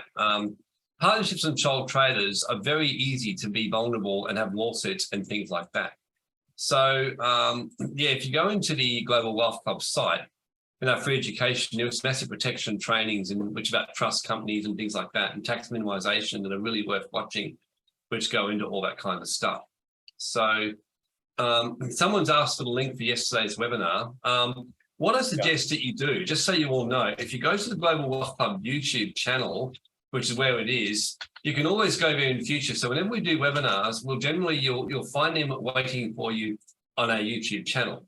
Speaker 2: partnerships and sole traders are very easy to be vulnerable and have lawsuits and things like that. So yeah, if you go into the Global Wealth Club site, in our free education, there was asset protection trainings in which about trust companies and things like that, and tax minimization that are really worth watching, which go into all that kind of stuff. So someone's asked for the link for yesterday's webinar. What I suggest that you do, just so you all know, if you go to the Global Wealth Club YouTube channel, which is where it is, you can always go there in the future. So whenever we do webinars, you'll find them waiting for you on our YouTube channel.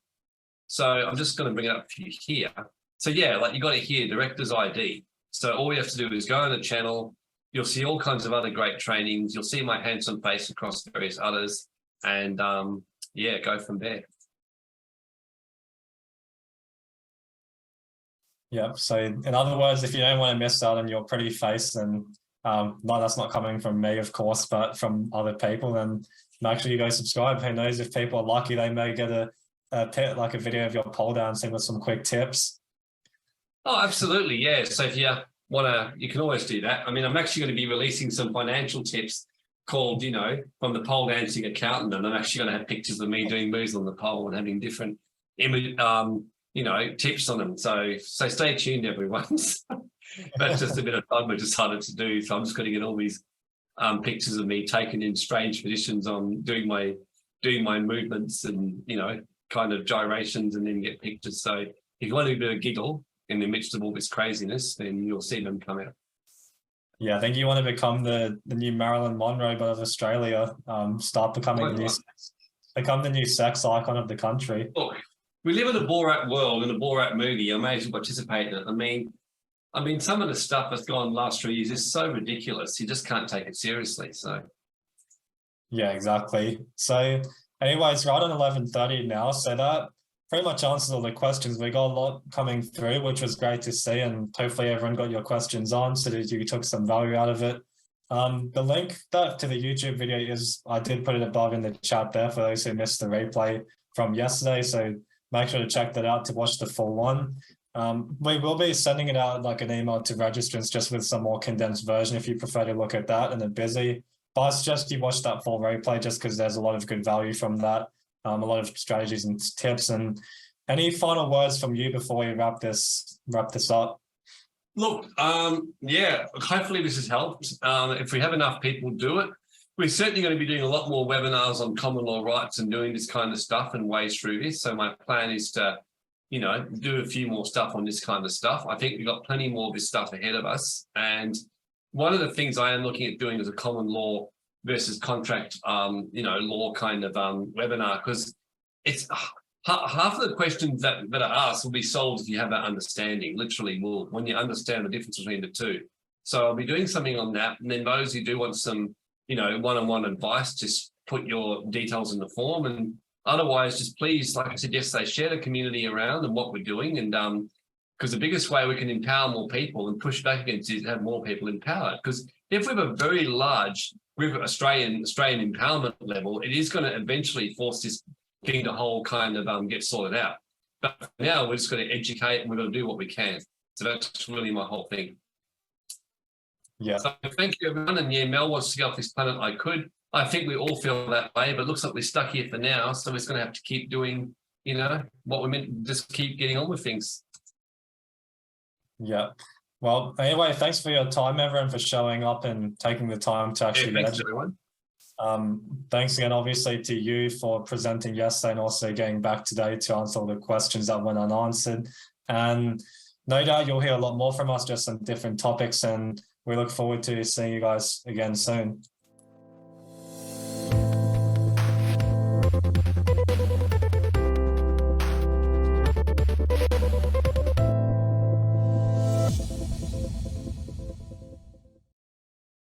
Speaker 2: So I'm just going to bring it up for you here. So yeah, like you got it here, Director's ID. So all you have to do is go on the channel. You'll see all kinds of other great trainings. You'll see my handsome face across various others. And yeah, go from there.
Speaker 1: Yeah. So in other words, if you don't want to miss out on your pretty face, then no, that's not coming from me, of course, but from other people, then make sure you go subscribe. Who knows, if people are lucky, they may get a video of your pole dancing with some quick tips.
Speaker 2: Oh, absolutely. Yeah. So if you want to, you can always do that. I mean, I'm actually going to be releasing some financial tips called, you know, from the pole dancing accountant. And I'm actually going to have pictures of me doing moves on the pole and having different image, you know, tips on them. So stay tuned, everyone. That's just a bit of fun we decided to do. So I'm just going to get all these pictures of me taken in strange positions on doing my movements and, you know, kind of gyrations, and then get pictures. So if you want to do a giggle in the midst of all this craziness, then you'll see them come out. Yeah,
Speaker 1: I think you want to become the new Marilyn Monroe, but of Australia. Start becoming become the new sex icon of the country.
Speaker 2: Look, we live in a Borat world, in a Borat movie. I may as well participate in it. I mean, some of the stuff that's gone the last 3 years is so ridiculous. You just can't take it seriously. So
Speaker 1: yeah, exactly. So anyways, right on 11:30 now. So that pretty much answers all the questions. We got a lot coming through, which was great to see. And hopefully everyone got your questions on so that you took some value out of it. The link to the YouTube video I did put it above in the chat there for those who missed the replay from yesterday. So make sure to check that out to watch the full one. We will be sending it out like an email to registrants just with some more condensed version if you prefer to look at that and are busy. But I suggest you watch that full replay just because there's a lot of good value from that. A lot of strategies and tips. And any final words from you before we wrap this up?
Speaker 2: Look, yeah, hopefully this has helped. If we have enough people do it, we're certainly going to be doing a lot more webinars on common law rights and doing this kind of stuff and ways through this. So my plan is to, you know, do a few more stuff on this kind of stuff. I think we've got plenty more of this stuff ahead of us. And one of the things I am looking at doing is a common law versus contract, you know, law kind of webinar, because it's half of the questions that are asked will be solved if you have that understanding. Literally, will when you understand the difference between the two. So I'll be doing something on that. And then those who do want some, you know, one-on-one advice, just put your details in the form. And otherwise, just please, like I said yesterday, share the community around and what we're doing. And because the biggest way we can empower more people and push back against it is have more people empowered. Because if we have a very large Australian empowerment level, it is going to eventually force this thing to whole kind of get sorted out. But for now, we're just going to educate and we're going to do what we can. So that's really my whole thing.
Speaker 1: Yeah.
Speaker 2: So thank you, everyone. And yeah, Mel wants to get off this planet. I think we all feel that way, but it looks like we're stuck here for now. So we're just going to have to keep doing, you know, what we meant, just keep getting on with things.
Speaker 1: Yeah. Well, anyway, thanks for your time, everyone, for showing up and taking the time to actually
Speaker 2: Yeah, thanks, everyone.
Speaker 1: Thanks again, obviously, to you for presenting yesterday and also getting back today to answer all the questions that went unanswered. And no doubt you'll hear a lot more from us just on different topics, and we look forward to seeing you guys again soon.